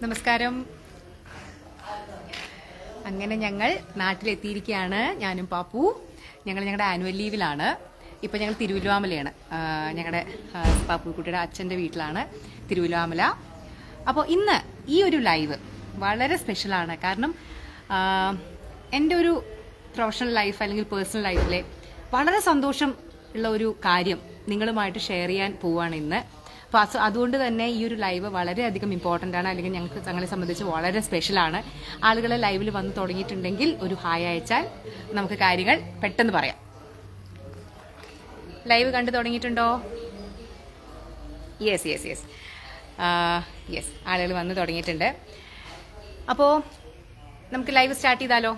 നമസ്കാരം. അങ്ങനെ ഞങ്ങൾ നാട്ടിലെത്തിയിരിക്കുകയാണ്. ഞാനും പാപ്പു. ഞങ്ങളുടെ ആനുവൽ ലീവിലാണ്. ഇപ്പം ഞങ്ങൾ തിരുവല്ലുവാമലയാണ്. ഞങ്ങളുടെ പാപ്പുക്കുട്ടിയുടെ അച്ഛൻ്റെ വീട്ടിലാണ് തിരുവല്ലുവാമല. അപ്പോൾ ഇന്ന് ഈ ഒരു ലൈവ് വളരെ സ്പെഷ്യലാണ്. കാരണം എൻ്റെ ഒരു പ്രൊഫഷണൽ ലൈഫ് അല്ലെങ്കിൽ പേഴ്സണൽ ലൈഫിലെ വളരെ സന്തോഷം ഉള്ള ഒരു കാര്യം നിങ്ങളുമായിട്ട് ഷെയർ ചെയ്യാൻ പോവുകയാണ് ഇന്ന്. അപ്പോൾ അതുകൊണ്ട് തന്നെ ഈ ഒരു ലൈവ് വളരെയധികം ഇമ്പോർട്ടൻ്റ് ആണ്, അല്ലെങ്കിൽ ഞങ്ങളെ സംബന്ധിച്ച് വളരെ സ്പെഷ്യലാണ്. ആളുകളെ ലൈവിൽ വന്ന് തുടങ്ങിയിട്ടുണ്ടെങ്കിൽ ഒരു ഹായ് അയച്ചാൽ നമുക്ക് കാര്യങ്ങൾ പെട്ടെന്ന് പറയാം. ലൈവ് കണ്ടു തുടങ്ങിയിട്ടുണ്ടോ? യെസ് ആളുകൾ വന്ന് തുടങ്ങിയിട്ടുണ്ട്. അപ്പോൾ നമുക്ക് ലൈവ് സ്റ്റാർട്ട് ചെയ്താലോ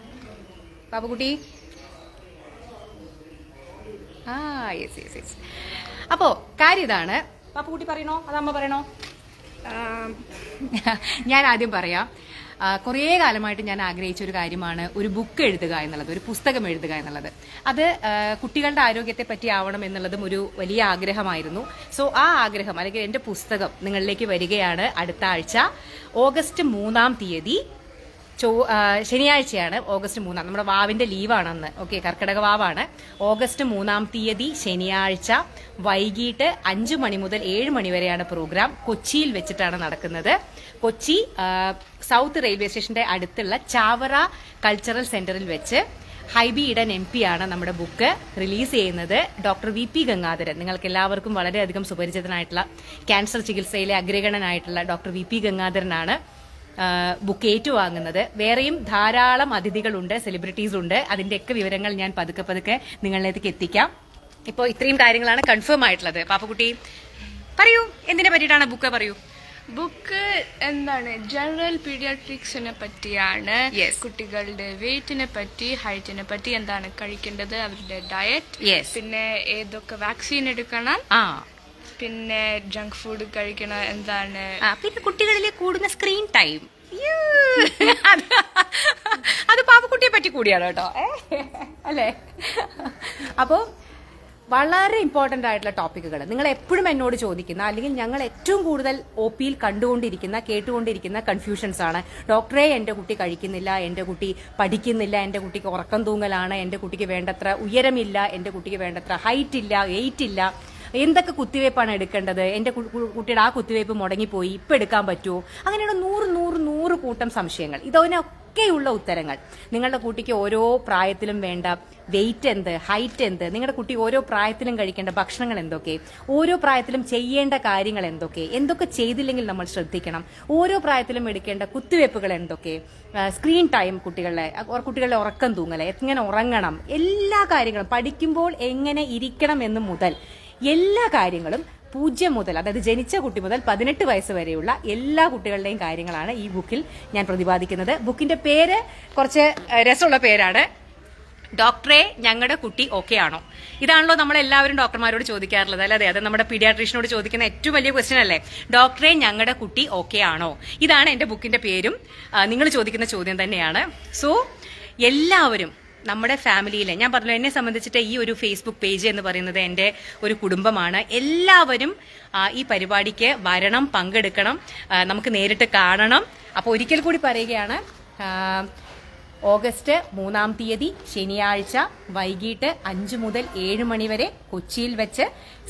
ബാബുക്കുട്ടി? യെസ്. അപ്പോൾ കാര്യം ഇതാണ്. പാപ്പുക്കുട്ടി പറയണോ അത് അമ്മ പറയണോ? ഞാൻ ആദ്യം പറയാം. കുറേ കാലമായിട്ട് ഞാൻ ആഗ്രഹിച്ച ഒരു കാര്യമാണ് ഒരു ബുക്ക് എഴുതുക എന്നുള്ളത്, ഒരു പുസ്തകം എഴുതുക എന്നുള്ളത്. അത് കുട്ടികളുടെ ആരോഗ്യത്തെ പറ്റി ആവണം എന്നുള്ളതും ഒരു വലിയ ആഗ്രഹമായിരുന്നു. സോ ആ ആഗ്രഹം അല്ലെങ്കിൽ എൻ്റെ പുസ്തകം നിങ്ങളിലേക്ക് വരികയാണ് അടുത്ത ആഴ്ച ഓഗസ്റ്റ് 3-ാം തീയതി. ശനിയാഴ്ചയാണ് ഓഗസ്റ്റ് 3. നമ്മുടെ വാവിന്റെ ലീവാണെന്ന്. ഓക്കെ, കർക്കിടക വാവാണ്. ഓഗസ്റ്റ് 3-ാം തീയതി ശനിയാഴ്ച വൈകിട്ട് 5 മണി മുതൽ 7 മണി വരെയാണ് പ്രോഗ്രാം. കൊച്ചിയിൽ വെച്ചിട്ടാണ് നടക്കുന്നത്. കൊച്ചി സൗത്ത് റെയിൽവേ സ്റ്റേഷന്റെ അടുത്തുള്ള ചാവറ കൾച്ചറൽ സെന്ററിൽ വെച്ച് ഹൈബി ഈഡൻ MP ആണ് നമ്മുടെ ബുക്ക് റിലീസ് ചെയ്യുന്നത്. ഡോക്ടർ VP ഗംഗാധരൻ, നിങ്ങൾക്ക് എല്ലാവർക്കും വളരെയധികം സുപരിചിതനായിട്ടുള്ള ക്യാൻസർ ചികിത്സയിലെ അഗ്രഗണനായിട്ടുള്ള ഡോക്ടർ VP ഗംഗാധരനാണ് ബുക്ക് ഏറ്റുവാങ്ങുന്നത്. വേറെയും ധാരാളം അതിഥികളുണ്ട്, സെലിബ്രിറ്റീസ് ഉണ്ട്. അതിന്റെയൊക്കെ വിവരങ്ങൾ ഞാൻ പതുക്കെ നിങ്ങളിലേക്ക് എത്തിക്കാം. ഇപ്പോൾ ഇത്രയും കാര്യങ്ങളാണ് കൺഫേം ആയിട്ടുള്ളത്. പാപ്പക്കുട്ടി പറയൂ, എന്തിനെ പറ്റിയിട്ടാണ് ബുക്ക്? പറയൂ. ബുക്ക് എന്താണ്, ജനറൽ പീഡിയാട്രിക്സിനെ പറ്റിയാണ്. കുട്ടികളുടെ വെയിറ്റിനെ പറ്റി, ഹൈറ്റിനെ പറ്റി, എന്താണ് കഴിക്കേണ്ടത്, അവരുടെ ഡയറ്റ്, പിന്നെ ഏതൊക്കെ വാക്സിൻ എടുക്കണം, പിന്നെ ജങ്ക് ഫുഡ് കഴിക്കണം, എന്താണ്, പിന്നെ കുട്ടികളിലെ കൂടുന്ന സ്ക്രീൻ ടൈം. അത് പാപ്പക്കുട്ടിയെ പറ്റി കൂടിയാണ് കേട്ടോ, അല്ലേ? അപ്പോ വളരെ ഇമ്പോർട്ടന്റ് ആയിട്ടുള്ള ടോപ്പിക്കുകൾ നിങ്ങൾ എപ്പോഴും എന്നോട് ചോദിക്കുന്ന, അല്ലെങ്കിൽ ഞങ്ങൾ ഏറ്റവും കൂടുതൽ OPയിൽ കണ്ടുകൊണ്ടിരിക്കുന്ന, കേട്ടുകൊണ്ടിരിക്കുന്ന കൺഫ്യൂഷൻസ് ആണ്. ഡോക്ടറെ, എന്റെ കുട്ടി കഴിക്കുന്നില്ല, എന്റെ കുട്ടി പഠിക്കുന്നില്ല, എന്റെ കുട്ടിക്ക് ഉറക്കം തൂങ്ങലാണ്, എന്റെ കുട്ടിക്ക് വേണ്ടത്ര ഉയരമില്ല, എന്റെ കുട്ടിക്ക് വേണ്ടത്ര ഹൈറ്റ് ഇല്ല, വെയിറ്റ് ഇല്ല, എന്തൊക്കെ കുത്തിവയ്പ്പാണ് എടുക്കേണ്ടത്, എന്റെ കുട്ടിയുടെ ആ കുത്തിവയ്പ്പ് മുടങ്ങിപ്പോയി, ഇപ്പൊ എടുക്കാൻ പറ്റുമോ? അങ്ങനെയുള്ള 100 കൂട്ടം സംശയങ്ങൾ. ഇതിനൊക്കെയുള്ള ഉത്തരങ്ങൾ നിങ്ങളുടെ കുട്ടിക്ക് ഓരോ പ്രായത്തിലും വേണ്ട വെയിറ്റ് എന്ത്, ഹൈറ്റ് എന്ത്, നിങ്ങളുടെ കുട്ടി ഓരോ പ്രായത്തിലും കഴിക്കേണ്ട ഭക്ഷണങ്ങൾ എന്തൊക്കെ, ഓരോ പ്രായത്തിലും ചെയ്യേണ്ട കാര്യങ്ങൾ എന്തൊക്കെ ചെയ്തില്ലെങ്കിൽ നമ്മൾ ശ്രദ്ധിക്കണം, ഓരോ പ്രായത്തിലും എടുക്കേണ്ട കുത്തിവയ്പ്പുകൾ എന്തൊക്കെ, സ്ക്രീൻ ടൈം, കുട്ടികളുടെ ഉറക്കം തൂങ്ങൽ, എങ്ങനെ ഉറങ്ങണം, എല്ലാ കാര്യങ്ങളും, പഠിക്കുമ്പോൾ എങ്ങനെ ഇരിക്കണം എന്ന് മുതൽ എല്ലാ കാര്യങ്ങളും 0 മുതൽ, അതായത് ജനിച്ച കുട്ടി മുതൽ 18 വയസ്സ് വരെയുള്ള എല്ലാ കുട്ടികളുടെയും കാര്യങ്ങളാണ് ഈ ബുക്കിൽ ഞാൻ പ്രതിപാദിക്കുന്നത്. ബുക്കിന്റെ പേര് കുറച്ച് രസമുള്ള പേരാണ്, ഡോക്ടറെ ഞങ്ങളുടെ കുട്ടി ഓക്കെ ആണോ? ഇതാണല്ലോ നമ്മളെല്ലാവരും ഡോക്ടർമാരോട് ചോദിക്കാറുള്ളത്, അല്ലേ? അത് നമ്മുടെ പീഡിയാട്രീഷ്യനോട് ചോദിക്കുന്ന ഏറ്റവും വലിയ ക്വസ്റ്റ്യൻ അല്ലേ, ഡോക്ടറെ ഞങ്ങളുടെ കുട്ടി ഓക്കെ ആണോ? ഇതാണ് എന്റെ ബുക്കിന്റെ പേരും നിങ്ങൾ ചോദിക്കുന്ന ചോദ്യം തന്നെയാണ്. സോ എല്ലാവരും നമ്മുടെ ഫാമിലിയിലെ, ഞാൻ പറഞ്ഞു, എന്നെ സംബന്ധിച്ചിട്ട് ഈ ഒരു ഫേസ്ബുക്ക് പേജ് എന്ന് പറയുന്നത് എൻ്റെ ഒരു കുടുംബമാണ്. എല്ലാവരും ഈ പരിപാടിക്ക് വരണം, പങ്കെടുക്കണം, നമുക്ക് നേരിട്ട് കാണണം. അപ്പോൾ ഒരിക്കൽ കൂടി പറയുകയാണ്, ഓഗസ്റ്റ് 3-ാം തീയതി ശനിയാഴ്ച വൈകിട്ട് 5 മുതൽ 7 മണി വരെ കൊച്ചിയിൽ വെച്ച്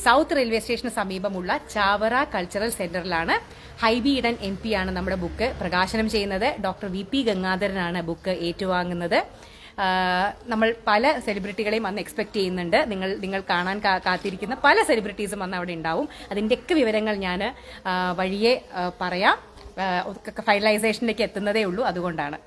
സൗത്ത് റെയിൽവേ സ്റ്റേഷന് സമീപമുള്ള ചാവറ കൾച്ചറൽ സെന്ററിലാണ്. ഹൈബി ഈഡൻ MP ആണ് നമ്മുടെ ബുക്ക് പ്രകാശനം ചെയ്യുന്നത്. ഡോക്ടർ VP ഗംഗാധരനാണ് ബുക്ക് ഏറ്റുവാങ്ങുന്നത്. നമ്മൾ പല സെലിബ്രിറ്റികളെയും അന്ന് എക്സ്പെക്ട് ചെയ്യുന്നുണ്ട്. നിങ്ങൾ കാണാൻ കാത്തിരിക്കുന്ന പല സെലിബ്രിറ്റീസും അന്ന് അവിടെ ഉണ്ടാവും. അതിൻ്റെയൊക്കെ വിവരങ്ങൾ ഞാൻ വഴിയെ പറയാം. ഫൈനലൈസേഷനിലേക്ക് എത്തുന്നതേ ഉള്ളൂ, അതുകൊണ്ടാണ്.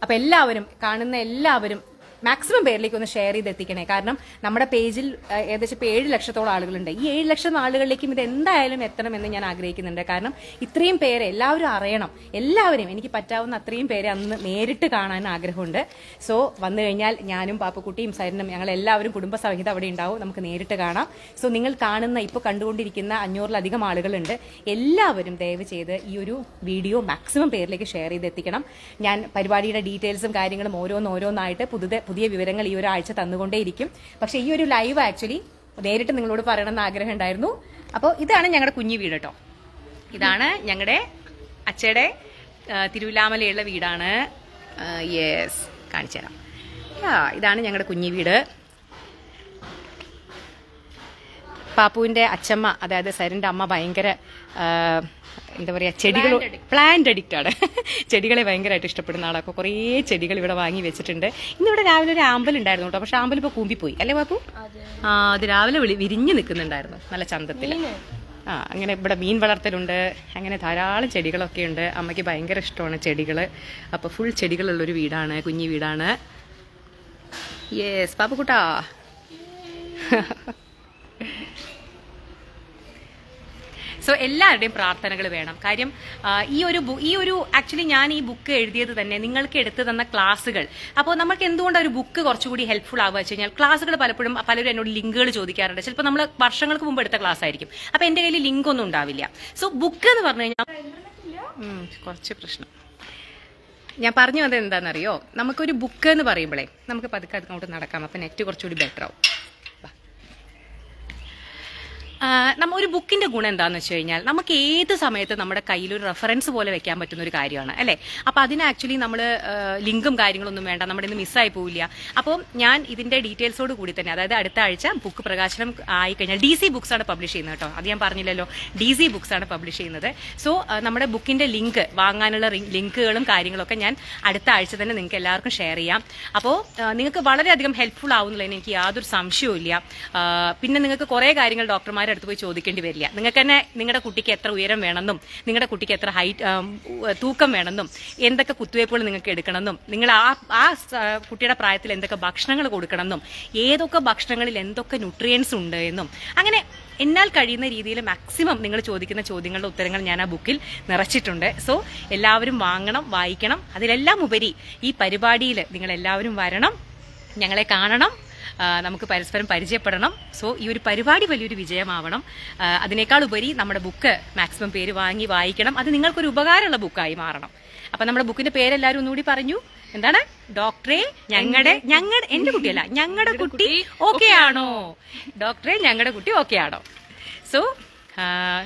അപ്പൊ എല്ലാവരും, കാണുന്ന എല്ലാവരും മാക്സിമം പേരിലേക്ക് ഒന്ന് ഷെയർ ചെയ്ത് എത്തിക്കണേ. കാരണം നമ്മുടെ പേജിൽ ഏകദേശം 7 ലക്ഷത്തോളം ആളുകളുണ്ട്. ഈ 7 ലക്ഷം ആളുകളിലേക്കും ഇത് എന്തായാലും എത്തണമെന്ന് ഞാൻ ആഗ്രഹിക്കുന്നുണ്ട്. കാരണം ഇത്രയും പേരെ എല്ലാവരും അറിയണം. എല്ലാവരും, എനിക്ക് പറ്റാവുന്ന അത്രയും പേരെ അന്ന് നേരിട്ട് കാണാൻ ആഗ്രഹമുണ്ട്. സോ വന്നു കഴിഞ്ഞാൽ ഞാനും പാപ്പക്കുട്ടിയും സൈരനും ഞങ്ങൾ എല്ലാവരും കുടുംബസഹിതം അവിടെ ഉണ്ടാവും. നമുക്ക് നേരിട്ട് കാണാം. സോ നിങ്ങൾ കാണുന്ന, ഇപ്പോൾ കണ്ടുകൊണ്ടിരിക്കുന്ന 500-ലധികം ആളുകളുണ്ട്. എല്ലാവരും ദയവ് ചെയ്ത് ഈ ഒരു വീഡിയോ മാക്സിമം പേരിലേക്ക് ഷെയർ ചെയ്ത് എത്തിക്കണം. ഞാൻ പരിപാടിയുടെ ഡീറ്റെയിൽസും കാര്യങ്ങളും ഓരോന്നായിട്ട് പുതിയ വിവരങ്ങൾ ഈ ഒരാഴ്ച തന്നുകൊണ്ടേയിരിക്കും. പക്ഷെ ഈ ഒരു ലൈവ് ആക്ച്വലി നേരിട്ട് നിങ്ങളോട് പറയണമെന്ന് ആഗ്രഹം ഉണ്ടായിരുന്നു. അപ്പോൾ ഇതാണ് ഞങ്ങളുടെ കുഞ്ഞു വീട് കേട്ടോ. ഇതാണ് ഞങ്ങളുടെ അച്ഛയുടെ തിരുവില്ലാമലയുള്ള വീടാണ്. യെസ്, കാണിച്ചു തരാം. ഇതാണ് ഞങ്ങളുടെ കുഞ്ഞി വീട്. പാപ്പുവിന്റെ അച്ഛമ്മ, അതായത് സരന്റെ അമ്മ ഭയങ്കര എന്താ പറയുക, ചെടികൾ പ്ലാന്റ് അഡിക്റ്റ് ആണ്. ചെടികളെ ഭയങ്കരമായിട്ട് ഇഷ്ടപ്പെടുന്ന ആളാണ്. അപ്പോൾ കുറേ ചെടികൾ ഇവിടെ വാങ്ങി വെച്ചിട്ടുണ്ട്. ഇന്നിവിടെ രാവിലെ ഒരു ആമ്പൽ ഉണ്ടായിരുന്നു കേട്ടോ, പക്ഷെ ആമ്പൽ ഇപ്പോൾ കൂമ്പിപ്പോയി അല്ലേ പാപ്പു? അത് രാവിലെ വിരിഞ്ഞു നിൽക്കുന്നുണ്ടായിരുന്നു നല്ല ചന്തത്തിൽ. അങ്ങനെ ഇവിടെ മീൻ വളർത്തലുണ്ട്, അങ്ങനെ ധാരാളം ചെടികളൊക്കെ ഉണ്ട്. അമ്മയ്ക്ക് ഭയങ്കര ഇഷ്ടമാണ് ചെടികൾ. അപ്പോൾ ഫുൾ ചെടികളുള്ളൊരു വീടാണ്, കുഞ്ഞി വീടാണ്. യെസ് പാപ്പുക്കുട്ടാ. സോ എല്ലാവരുടെയും പ്രാർത്ഥനകൾ വേണം. കാര്യം ഈ ഒരു ആക്ച്വലി ഞാൻ ഈ ബുക്ക് എഴുതിയത് തന്നെ നിങ്ങൾക്ക് എടുത്തു തന്ന ക്ലാസ്സുകൾ. അപ്പോൾ നമുക്ക് എന്തുകൊണ്ടാണ് ഒരു ബുക്ക് കുറച്ചുകൂടി ഹെൽപ്ഫുൾ ആവുക വെച്ച് കഴിഞ്ഞാൽ, ക്ലാസ്സുകൾ പലപ്പോഴും പലരും എന്നോട് ലിങ്കുകൾ ചോദിക്കാറുണ്ട്. ചിലപ്പോൾ നമ്മൾ വർഷങ്ങൾക്ക് മുമ്പ് എടുത്ത ക്ലാസ് ആയിരിക്കും. അപ്പോൾ എൻ്റെ കയ്യിൽ ലിങ്ക് ഒന്നും ഉണ്ടാവില്ല. സോ ബുക്ക് എന്ന് പറഞ്ഞു കഴിഞ്ഞാൽ കുറച്ച് പ്രശ്നം. ഞാൻ പറഞ്ഞു വന്നത് എന്താണെന്നറിയോ, നമുക്കൊരു ബുക്ക് എന്ന് പറയുമ്പോഴേ നമുക്ക് പതുക്കെ അങ്ങോട്ട് നടക്കാം. അപ്പം നെറ്റ് കുറച്ചുകൂടി ബെറ്റർ ആവും. ഒരു ബുക്കിന്റെ ഗുണം എന്താണെന്ന് വെച്ച് കഴിഞ്ഞാൽ, നമുക്ക് ഏത് സമയത്ത് നമ്മുടെ കയ്യിൽ ഒരു റെഫറൻസ് പോലെ വെക്കാൻ പറ്റുന്ന ഒരു കാര്യമാണ് അല്ലേ. അപ്പോൾ അതിന് ആക്ച്വലി നമ്മൾ ലിങ്കും കാര്യങ്ങളൊന്നും വേണ്ട, നമ്മുടെ ഇന്ന് മിസ്സായി പോവില്ല. അപ്പോൾ ഞാൻ ഇതിന്റെ ഡീറ്റെയിൽസോട് കൂടി തന്നെ, അതായത് അടുത്ത ആഴ്ച ബുക്ക് പ്രകാശനം ആയി കഴിഞ്ഞാൽ DC ബുക്സ് ആണ് പബ്ലിഷ് ചെയ്യുന്നത് കേട്ടോ. അത് ഞാൻ പറഞ്ഞില്ലല്ലോ, DC ബുക്സ് ആണ് പബ്ലിഷ് ചെയ്യുന്നത്. സോ നമ്മുടെ ബുക്കിന്റെ ലിങ്ക്, വാങ്ങാനുള്ള ലിങ്കുകളും കാര്യങ്ങളൊക്കെ ഞാൻ അടുത്ത ആഴ്ച തന്നെ നിങ്ങൾക്ക് എല്ലാവർക്കും ഷെയർ ചെയ്യാം. അപ്പോൾ നിങ്ങൾക്ക് വളരെയധികം ഹെൽപ്ഫുൾ ആവുന്നുള്ളതിന് എനിക്ക് യാതൊരു സംശയവും ഇല്ല. പിന്നെ നിങ്ങൾക്ക് കുറേ കാര്യങ്ങൾ ഡോക്ടർമാർ അടുത്ത് പോയി ചോദിക്കേണ്ടി വരില്ല. നിങ്ങൾക്ക് തന്നെ നിങ്ങളുടെ കുട്ടിക്ക് എത്ര ഉയരം വേണമെന്നും, നിങ്ങളുടെ കുട്ടിക്ക് എത്ര തൂക്കം വേണമെന്നും, എന്തൊക്കെ കുത്തിവയ്പ്പുകൾ നിങ്ങൾക്ക് എടുക്കണമെന്നും, നിങ്ങൾ ആ കുട്ടിയുടെ പ്രായത്തിൽ എന്തൊക്കെ ഭക്ഷണങ്ങൾ കൊടുക്കണമെന്നും, ഏതൊക്കെ ഭക്ഷണങ്ങളിൽ എന്തൊക്കെ ന്യൂട്രിയൻസ് ഉണ്ട് എന്നും, അങ്ങനെ എന്നാൽ കഴിയുന്ന രീതിയിൽ മാക്സിമം നിങ്ങൾ ചോദിക്കുന്ന ചോദ്യങ്ങളുടെ ഉത്തരങ്ങൾ ഞാൻ ആ ബുക്കിൽ നിറച്ചിട്ടുണ്ട്. സോ എല്ലാവരും വാങ്ങണം, വായിക്കണം. അതിലെല്ലാം ഉപരി ഈ പരിപാടിയിൽ നിങ്ങളെല്ലാവരും വരണം, ഞങ്ങളെ കാണണം, നമുക്ക് പരസ്പരം പരിചയപ്പെടണം. സോ ഈ ഒരു പരിപാടി വലിയൊരു വിജയമാവണം. അതിനേക്കാൾ ഉപരി നമ്മുടെ ബുക്ക് മാക്സിമം പേര് വാങ്ങി വായിക്കണം. അത് നിങ്ങൾക്കൊരു ഉപകാരമുള്ള ബുക്കായി മാറണം. അപ്പൊ നമ്മുടെ ബുക്കിന്റെ പേരെല്ലാവരും ഒന്നുകൂടി പറഞ്ഞു. എന്താണ്? ഡോക്ടറെ എന്റെ കുട്ടിയല്ല, ഞങ്ങളുടെ കുട്ടി ഓക്കെ ആണോ? ഡോക്ടറെ ഞങ്ങളുടെ കുട്ടി ഓക്കെ ആണോ? സോ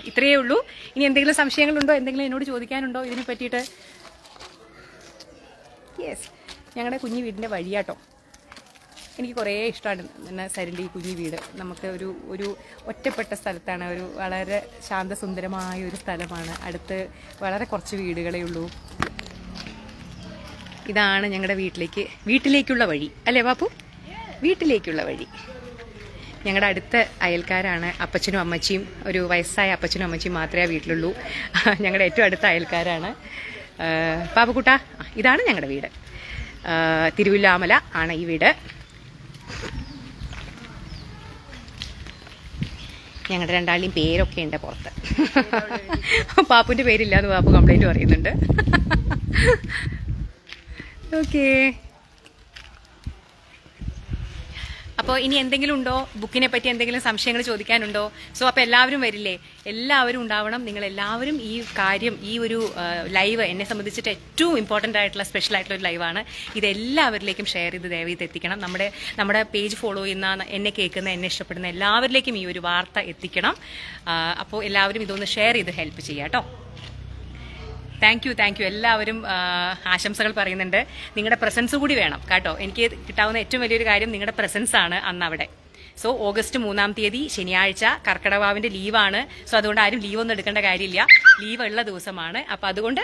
ഇത്രയേ ഉള്ളൂ. ഇനി എന്തെങ്കിലും സംശയങ്ങളുണ്ടോ, എന്തെങ്കിലും എന്നോട് ചോദിക്കാനുണ്ടോ ഇതിനെ പറ്റിയിട്ട്? യെസ്, ഞങ്ങളുടെ കുഞ്ഞു വീടിന്റെ വഴിയാട്ടോ. എനിക്ക് കുറേ ഇഷ്ടമാണ് സരിൻ്റെ ഈ കുഞ്ഞു വീട്. നമുക്ക് ഒരു ഒറ്റപ്പെട്ട സ്ഥലത്താണ്, ഒരു വളരെ ശാന്തസുന്ദരമായ ഒരു സ്ഥലമാണ്. അടുത്ത് വളരെ കുറച്ച് വീടുകളേ ഉള്ളൂ. ഇതാണ് ഞങ്ങളുടെ വീട്ടിലേക്കുള്ള വഴി അല്ലേ ബാപ്പു? വീട്ടിലേക്കുള്ള വഴി. ഞങ്ങളുടെ അടുത്ത അയൽക്കാരാണ് അപ്പച്ചനും അമ്മച്ചിയും. ഒരു വയസ്സായ അപ്പച്ചനും അമ്മച്ചിയും മാത്രമേ വീട്ടിലുള്ളൂ. ഞങ്ങളുടെ ഏറ്റവും അടുത്ത അയൽക്കാരാണ്. പാപ്പുക്കുട്ട, ഇതാണ് ഞങ്ങളുടെ വീട്. തിരുവില്ലാമല ആണ് ഈ വീട്. ഞങ്ങളുടെ രണ്ടാളുടെയും പേരൊക്കെ ഉണ്ട് പുറത്ത്. പാപ്പുവിന്റെ പേരില്ല എന്ന് പാപ്പു കംപ്ലൈന്റ് പറയുന്നുണ്ട്. ഓക്കേ, അപ്പോൾ ഇനി എന്തെങ്കിലും ഉണ്ടോ, ബുക്കിനെ പറ്റി എന്തെങ്കിലും സംശയങ്ങൾ ചോദിക്കാനുണ്ടോ? സോ അപ്പോൾ എല്ലാവരും വരില്ലേ? എല്ലാവരും ഉണ്ടാവണം. നിങ്ങൾ എല്ലാവരും ഈ കാര്യം, ഈ ഒരു ലൈവ് എന്നെ സംബന്ധിച്ചിട്ട് ഏറ്റവും ഇമ്പോർട്ടൻ്റ് ആയിട്ടുള്ള സ്പെഷ്യൽ ആയിട്ടുള്ള ഒരു ലൈവാണ്. ഇത് എല്ലാവരിലേക്കും ഷെയർ ചെയ്ത് ദയവീത് എത്തിക്കണം. നമ്മുടെ പേജ് ഫോളോ ചെയ്യുന്ന, എന്നെ കേൾക്കുന്ന, എന്നെ ഇഷ്ടപ്പെടുന്ന എല്ലാവരിലേക്കും ഈ ഒരു വാർത്ത എത്തിക്കണം. അപ്പോൾ എല്ലാവരും ഇതൊന്ന് ഷെയർ ചെയ്ത് ഹെൽപ്പ് ചെയ്യാം കേട്ടോ. Thank you. എല്ലാവരും ആശംസകൾ പറയുന്നുണ്ട്. നിങ്ങളുടെ പ്രസൻസ് കൂടി വേണം കേട്ടോ. എനിക്ക് കിട്ടാവുന്ന ഏറ്റവും വലിയൊരു കാര്യം നിങ്ങളുടെ പ്രസൻസ് ആണ് അന്ന് അവിടെ. സോ ഓഗസ്റ്റ് 3-ാം തീയതി ശനിയാഴ്ച കർക്കിടകവാവിന്റെ ലീവാണ്. സോ അതുകൊണ്ട് ആരും ലീവൊന്നും എടുക്കേണ്ട കാര്യമില്ല, ലീവ് ഉള്ള ദിവസമാണ്. അപ്പം അതുകൊണ്ട്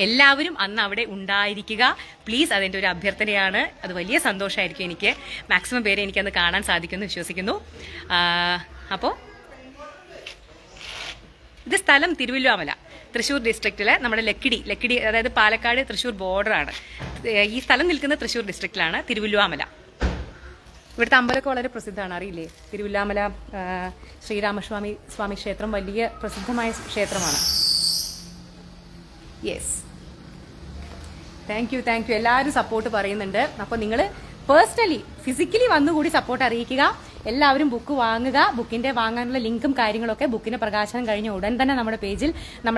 എല്ലാവരും അന്ന് അവിടെ ഉണ്ടായിരിക്കുക പ്ലീസ്. അതിൻ്റെ ഒരു അഭ്യർത്ഥനയാണ്. അത് വലിയ സന്തോഷമായിരിക്കും എനിക്ക്. മാക്സിമം പേരെ എനിക്കന്ന് കാണാൻ സാധിക്കുമെന്ന് വിശ്വസിക്കുന്നു. അപ്പോൾ ഇത് സ്ഥലം തിരുവല്ലാമല, തൃശ്ശൂർ ഡിസ്ട്രിക്റ്റിലെ നമ്മുടെ ലക്കിടി അതായത് പാലക്കാട് തൃശ്ശൂർ ബോർഡറാണ്. ഈ സ്ഥലം നിൽക്കുന്നത് തൃശ്ശൂർ ഡിസ്ട്രിക്റ്റിലാണ്, തിരുവല്ലാമല. ഇവിടുത്തെ അമ്പലമൊക്കെ വളരെ പ്രസിദ്ധമാണ്, അറിയില്ലേ? തിരുവല്ലാമല ശ്രീരാമസ്വാമി ക്ഷേത്രം വലിയ പ്രസിദ്ധമായ ക്ഷേത്രമാണ്. Yes, thank U. എല്ലാവരും സപ്പോർട്ട് പറയുന്നുണ്ട്. അപ്പോൾ നിങ്ങൾ പേഴ്സണലി ഫിസിക്കലി വന്നുകൂടി സപ്പോർട്ട് അറിയിക്കുക. എല്ലാവരും ബുക്ക് വാങ്ങുക. ബുക്കിന്റെ വാങ്ങാനുള്ള ലിങ്കും കാര്യങ്ങളൊക്കെ ബുക്കിന്റെ പ്രകാശനം കഴിഞ്ഞ ഉടൻ തന്നെ നമ്മുടെ പേജിൽ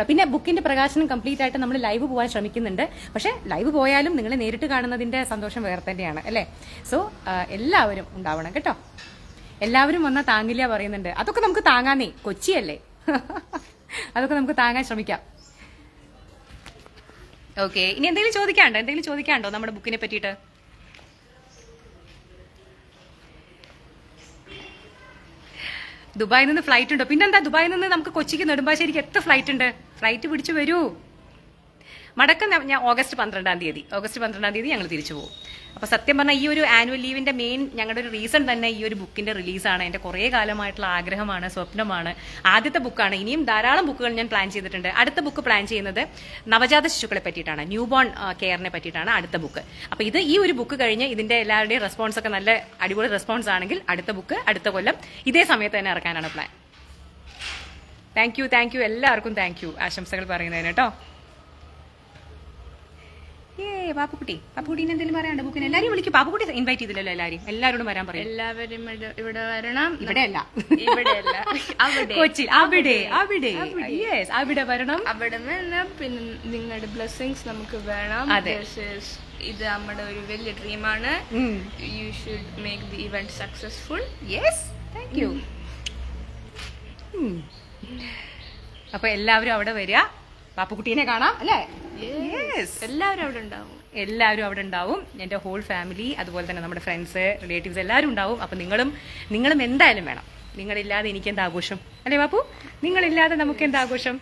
പിന്നെ ബുക്കിന്റെ പ്രകാശനം കംപ്ലീറ്റ് ആയിട്ട് നമ്മൾ ലൈവ് പോകാൻ ശ്രമിക്കുന്നുണ്ട്. പക്ഷെ ലൈവ് പോയാലും നിങ്ങൾ നേരിട്ട് കാണുന്നതിന്റെ സന്തോഷം വേറെ തന്നെയാണ് അല്ലേ? സോ എല്ലാവരും ഉണ്ടാവണം കേട്ടോ. എല്ലാവരും വന്നാൽ താങ്ങില്ല പറയുന്നുണ്ട്. അതൊക്കെ നമുക്ക് താങ്ങാന്നേ, കൊച്ചിയല്ലേ. അതൊക്കെ നമുക്ക് താങ്ങാൻ ശ്രമിക്കാം. ഓക്കെ, ഇനി എന്തെങ്കിലും ചോദിക്കാണ്ടോ നമ്മുടെ ബുക്കിനെ പറ്റിയിട്ട്? ദുബായിൽ നിന്ന് ഫ്ലൈറ്റ് ഉണ്ടോ? പിന്നെന്താ, ദുബായിൽ നിന്ന് നമുക്ക് കൊച്ചിക്ക് നെടുമ്പാശ്ശേരിക്ക് എത്ര ഫ്ലൈറ്റ് ഉണ്ട്? ഫ്ലൈറ്റ് പിടിച്ചു വരൂ. മടക്കം ഞാൻ ഓഗസ്റ്റ് 12-ാം തീയതി ഞങ്ങൾ തിരിച്ചു പോകും. അപ്പൊ സത്യം പറഞ്ഞാൽ ഈ ഒരു ആനുവൽ ലീവിന്റെ മെയിൻ ഞങ്ങളുടെ ഒരു റീസൺ തന്നെ ഈ ഒരു ബുക്കിന്റെ റിലീസാണ്. എന്റെ കുറേ കാലമായിട്ടുള്ള ആഗ്രഹമാണ്, സ്വപ്നമാണ്. ആദ്യത്തെ ബുക്കാണ്. ഇനിയും ധാരാളം ബുക്കുകൾ ഞാൻ പ്ലാൻ ചെയ്തിട്ടുണ്ട്. അടുത്ത ബുക്ക് പ്ലാൻ ചെയ്യുന്നത് നവജാത ശിശുക്കളെ പറ്റിയിട്ടാണ്, ന്യൂ ബോൺ കെയറിനെ പറ്റിയിട്ടാണ് അടുത്ത ബുക്ക്. അപ്പൊ ഈ ഒരു ബുക്ക് കഴിഞ്ഞ് ഇതിന്റെ എല്ലാവരുടെയും റെസ്പോൺസ് ഒക്കെ നല്ല അടിപൊളി റെസ്പോൺസ് ആണെങ്കിൽ അടുത്ത ബുക്ക് അടുത്ത കൊല്ലം ഇതേ സമയത്ത് തന്നെ ഇറക്കാനാണ് പ്ലാൻ. താങ്ക് യു എല്ലാവർക്കും താങ്ക് യു ആശംസകൾ പറയുന്നതിന് കേട്ടോ. പാപ്പുക്കുട്ടീനെ എന്തെങ്കിലും പറയാണ്ട് ബുക്കിന്? എല്ലാരും വിളിക്കും. പാപ്പുക്കുട്ടി ഇൻവൈറ്റ് ചെയ്തില്ലല്ലോ എല്ലാവരോടും വരാൻ പറയും. എല്ലാവരും ഇവിടെ വരണം. ഇവിടെയല്ല, കൊച്ചി, അവിടെ വരണം. അവിടെ പിന്നെ നിങ്ങളുടെ ബ്ലെസ്സിങ്സ് നമുക്ക് വേണം. ഇത് നമ്മുടെ ഒരു വലിയ ഡ്രീമാണ്. You should make the event successful. Yes, thank you. അപ്പൊ എല്ലാവരും അവിടെ വരിക, പാപ്പുക്കുട്ടീനെ കാണാം അല്ലേ? എല്ലാവരും അവിടെ ഉണ്ടാവും. എന്റെ ഹോൾ ഫാമിലി, അതുപോലെ തന്നെ നമ്മുടെ ഫ്രണ്ട്സ്, റിലേറ്റീവ്സ് എല്ലാവരും ഉണ്ടാവും. അപ്പൊ നിങ്ങളും എന്തായാലും വേണം. നിങ്ങളില്ലാതെ എനിക്ക് എന്താ ആഘോഷം അല്ലേ ബാപ്പു? നിങ്ങളില്ലാതെ നമുക്ക് എന്താ ആഘോഷം?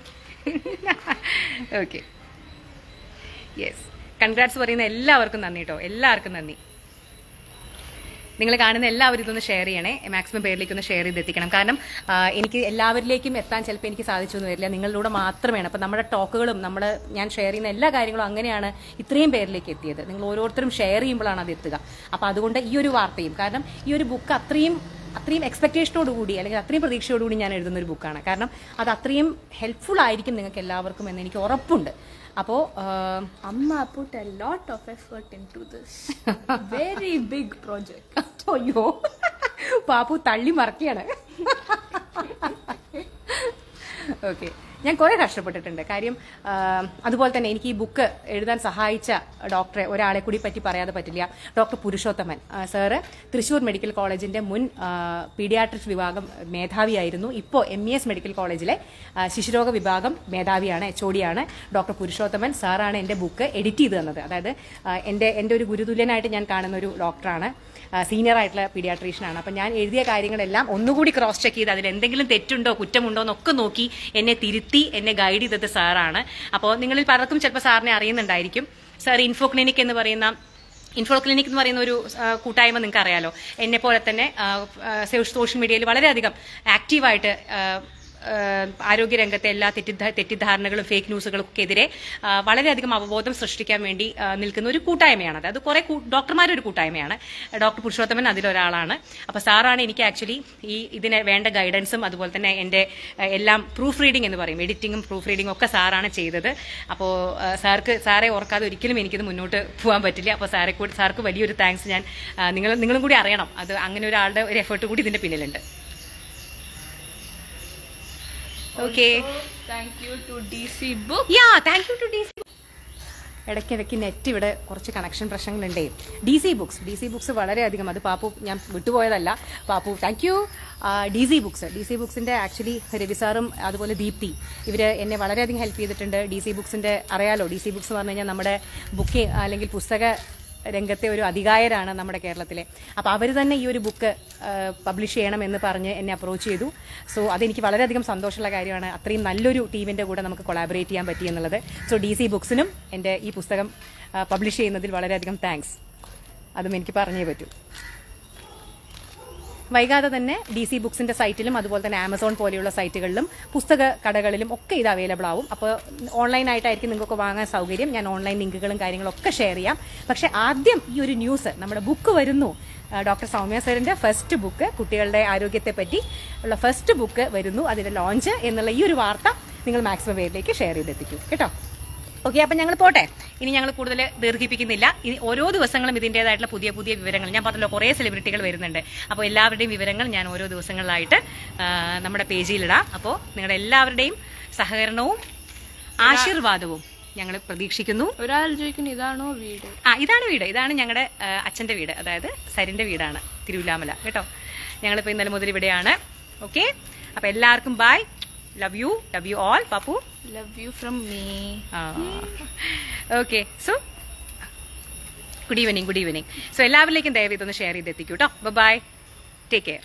Okay, yes. കൺഗ്രാറ്റ്സ് പറയുന്ന എല്ലാവർക്കും നന്ദി കേട്ടോ, എല്ലാവർക്കും നന്ദി. നിങ്ങൾ കാണുന്ന എല്ലാവരും ഇതൊന്ന് ഷെയർ ചെയ്യണേ, മാക്സിമം പേരിലേക്ക് ഒന്ന് ഷെയർ ചെയ്തെത്തിക്കണം. കാരണം എനിക്ക് എല്ലാവരിലേക്കും എത്താൻ ചിലപ്പോൾ എനിക്ക് സാധിച്ചൊന്നും വരില്ല, നിങ്ങളിലൂടെ മാത്രമേ. അപ്പം നമ്മുടെ ടോക്കുകളും ഞാൻ ഷെയർ ചെയ്യുന്ന എല്ലാ കാര്യങ്ങളും അങ്ങനെയാണ് ഇത്രയും പേരിലേക്ക് എത്തിയത്. നിങ്ങൾ ഓരോരുത്തരും ഷെയർ ചെയ്യുമ്പോഴാണ് അത് എത്തുക. അപ്പം അതുകൊണ്ട് ഈ ഒരു വാർത്തയും, കാരണം ഈ ഒരു ബുക്ക് അത്രയും എക്സ്പെക്ടേഷനോടുകൂടി അല്ലെങ്കിൽ അത്രയും പ്രതീക്ഷയോടുകൂടി ഞാൻ എഴുതുന്ന ഒരു ബുക്കാണ്. കാരണം അത് അത്രയും ഹെൽപ്ഫുൾ ആയിരിക്കും നിങ്ങൾക്ക് എല്ലാവർക്കും എന്ന് എനിക്ക് ഉറപ്പുണ്ട്. അപ്പോ അമ്മ put a lot of effort into this very big project. അയ്യോ, പാപ്പു തള്ളി മറക്കുകയാണ്. ഓക്കെ, ഞാൻ കുറെ കഷ്ടപ്പെട്ടിട്ടുണ്ട്. കാര്യം അതുപോലെ തന്നെ എനിക്ക് ഈ ബുക്ക് എഴുതാൻ സഹായിച്ച ഡോക്ടറെ ഒരാളെ കൂടി പറ്റി പറയാതെ പറ്റില്ല. Doctor Purushothaman sir Thrissur medical കോളേജിന്റെ മുൻ പീഡിയാട്രിക്സ് വിഭാഗം മേധാവിയായിരുന്നു. ഇപ്പോൾ MES മെഡിക്കൽ കോളേജിലെ ശിശുരോഗ വിഭാഗം മേധാവിയാണ്, HOD ആണ്. ഡോക്ടർ പുരുഷോത്തമൻ സാറാണ് എൻ്റെ ബുക്ക് എഡിറ്റ് ചെയ്ത് തന്നത്. അതായത് എൻ്റെ ഒരു ഗുരുതുല്യനായിട്ട് ഞാൻ കാണുന്ന ഒരു ഡോക്ടറാണ്, സീനിയർ ആയിട്ടുള്ള പീഡിയാട്രീഷ്യനാണ്. അപ്പം ഞാൻ എഴുതിയ കാര്യങ്ങളെല്ലാം ഒന്നുകൂടി ക്രോസ് ചെക്ക് ചെയ്ത് അതിൽ എന്തെങ്കിലും തെറ്റുണ്ടോ കുറ്റമുണ്ടോ എന്നൊക്കെ നോക്കി എന്നെ തിരുത്തി എന്നെ ഗൈഡ് ചെയ്തത് സാറാണ്. അപ്പോൾ നിങ്ങളിൽ പലർക്കും ചിലപ്പോൾ സാറിനെ അറിയുന്നുണ്ടായിരിക്കും. സാർ ഇൻഫോ ക്ലിനിക് എന്ന് പറയുന്ന ഒരു കൂട്ടായ്മ നിങ്ങൾക്ക് അറിയാലോ. എന്നെ പോലെ തന്നെ സോഷ്യൽ മീഡിയയിൽ വളരെയധികം ആക്റ്റീവായിട്ട് ആരോഗ്യരംഗത്തെ എല്ലാ തെറ്റിദ്ധാരണകളും ഫേക്ക് ന്യൂസുകൾക്കെതിരെ വളരെയധികം അവബോധം സൃഷ്ടിക്കാൻ വേണ്ടി നിൽക്കുന്ന ഒരു കൂട്ടായ്മയാണ്. അത് കുറെ ഡോക്ടർമാരുടെ ഒരു കൂട്ടായ്മയാണ്. ഡോക്ടർ പുരുഷോത്തമൻ അതിലൊരാളാണ്. അപ്പോൾ സാറാണ് എനിക്ക് ആക്ച്വലി ഇതിന് വേണ്ട ഗൈഡൻസും അതുപോലെ തന്നെ എൻ്റെ എല്ലാം പ്രൂഫ് റീഡിംഗ് എന്ന് പറയും, എഡിറ്റിങ്ങും പ്രൂഫ് റീഡിങ്ങും ഒക്കെ സാറാണ് ചെയ്തത്. അപ്പോൾ സാറെ ഓർക്കാതെ ഒരിക്കലും എനിക്കിത് മുന്നോട്ട് പോകാൻ പറ്റില്ല. അപ്പോൾ സാർക്ക് വലിയൊരു താങ്ക്സ് ഞാൻ നിങ്ങളും കൂടി അറിയണം. അത് അങ്ങനെ ഒരാളുടെ ഒരു എഫേർട്ട് കൂടി ഇതിന്റെ പിന്നിലുണ്ട്. Okay. Thank you to DC Books. Yeah, thank you to DC Books. ഇടയ്ക്കിടയ്ക്ക് നെറ്റ് ഇവിടെ കുറച്ച് കണക്ഷൻ പ്രശ്നങ്ങളുണ്ടേ. DC ബുക്സ് വളരെയധികം, അത് പാപ്പു ഞാൻ വിട്ടുപോയതല്ല. Pappu thank you. DC ബുക്സിന്റെ ആക്ച്വലി രവി സാറും അതുപോലെ ദീപ്തി ഇവര് എന്നെ വളരെയധികം ഹെൽപ്പ് ചെയ്തിട്ടുണ്ട്. DC ബുക്സിന്റെ അറിയാലോ, DC ബുക്സ് എന്ന് പറഞ്ഞു കഴിഞ്ഞാൽ നമ്മുടെ ബുക്കിംഗ് അല്ലെങ്കിൽ പുസ്തക രംഗത്തെ ഒരു അധികായരാണ് നമ്മുടെ കേരളത്തിലെ. അപ്പോൾ അവർ തന്നെ ഈ ഒരു ബുക്ക് പബ്ലിഷ് ചെയ്യണമെന്ന് പറഞ്ഞ് എന്നെ അപ്രോച്ച് ചെയ്തു. സോ അതെനിക്ക് വളരെയധികം സന്തോഷമുള്ള കാര്യമാണ്. അത്രയും നല്ലൊരു ടീമിൻ്റെ കൂടെ നമുക്ക് കൊളാബറേറ്റ് ചെയ്യാൻ പറ്റി എന്നുള്ളത്. സോ DC ബുക്സിനും എൻ്റെ ഈ പുസ്തകം പബ്ലിഷ് ചെയ്യുന്നതിൽ വളരെയധികം താങ്ക്സ്. അതും എനിക്ക് പറഞ്ഞേ പറ്റൂ. വൈകാതെ തന്നെ DC ബുക്സിന്റെ സൈറ്റിലും അതുപോലെ തന്നെ ആമസോൺ പോലെയുള്ള സൈറ്റുകളിലും പുസ്തക കടകളിലും ഒക്കെ ഇത് അവൈലബിൾ ആവും. അപ്പോൾ ഓൺലൈനായിട്ടായിരിക്കും നിങ്ങൾക്ക് വാങ്ങാൻ സൗകര്യം. ഞാൻ ഓൺലൈൻ ലിങ്കുകളും കാര്യങ്ങളൊക്കെ ഷെയർ ചെയ്യാം. പക്ഷെ ആദ്യം ഈ ഒരു ന്യൂസ്, നമ്മുടെ ബുക്ക് വരുന്നു, ഡോക്ടർ സൗമ്യ സാറിന്റെ ഫസ്റ്റ് ബുക്ക്, കുട്ടികളുടെ ആരോഗ്യത്തെ പറ്റി ഉള്ള ഫസ്റ്റ് ബുക്ക് വരുന്നു, അതിന്റെ ലോഞ്ച് എന്നുള്ള ഈ ഒരു വാർത്ത നിങ്ങൾ മാക്സിമം പേരിലേക്ക് ഷെയർ ചെയ്തെത്തിക്കും കേട്ടോ. ഓക്കെ, അപ്പം ഞങ്ങൾ പോട്ടെ. ഇനി ഞങ്ങൾ കൂടുതൽ ദീർഘിപ്പിക്കുന്നില്ല. ഇനി ഓരോ ദിവസങ്ങളും ഇതിൻ്റെതായിട്ടുള്ള പുതിയ പുതിയ വിവരങ്ങൾ, ഞാൻ പറഞ്ഞല്ലോ കുറേ സെലിബ്രിറ്റികൾ വരുന്നുണ്ട്. അപ്പോൾ എല്ലാവരുടെയും വിവരങ്ങൾ ഞാൻ ഓരോ ദിവസങ്ങളിലായിട്ട് നമ്മുടെ പേജിലിടാം. അപ്പോൾ നിങ്ങളുടെ എല്ലാവരുടെയും സഹകരണവും ആശീർവാദവും ഞങ്ങൾ പ്രതീക്ഷിക്കുന്നു. ഒരാൾ ചോദിക്കുന്നു, ഇതാണോ വീട്? ഇതാണ് വീട്. ഇതാണ് ഞങ്ങളുടെ അച്ഛൻ്റെ വീട്, അതായത് സരിന്റെ വീടാണ്, തിരുവില്ലാമല കേട്ടോ. ഞങ്ങളിപ്പോൾ ഇന്നലെ മുതൽ ഇവിടെയാണ്. ഓക്കെ, അപ്പോൾ എല്ലാവർക്കും bye. Love you all, Papu. Love you from me. Okay, so good evening. So എല്ലാവരിലേക്കും ദയവ് ഇതൊന്ന് ഷെയർ ചെയ്തെത്തിക്കൂ കേട്ടോ. Bye, take care.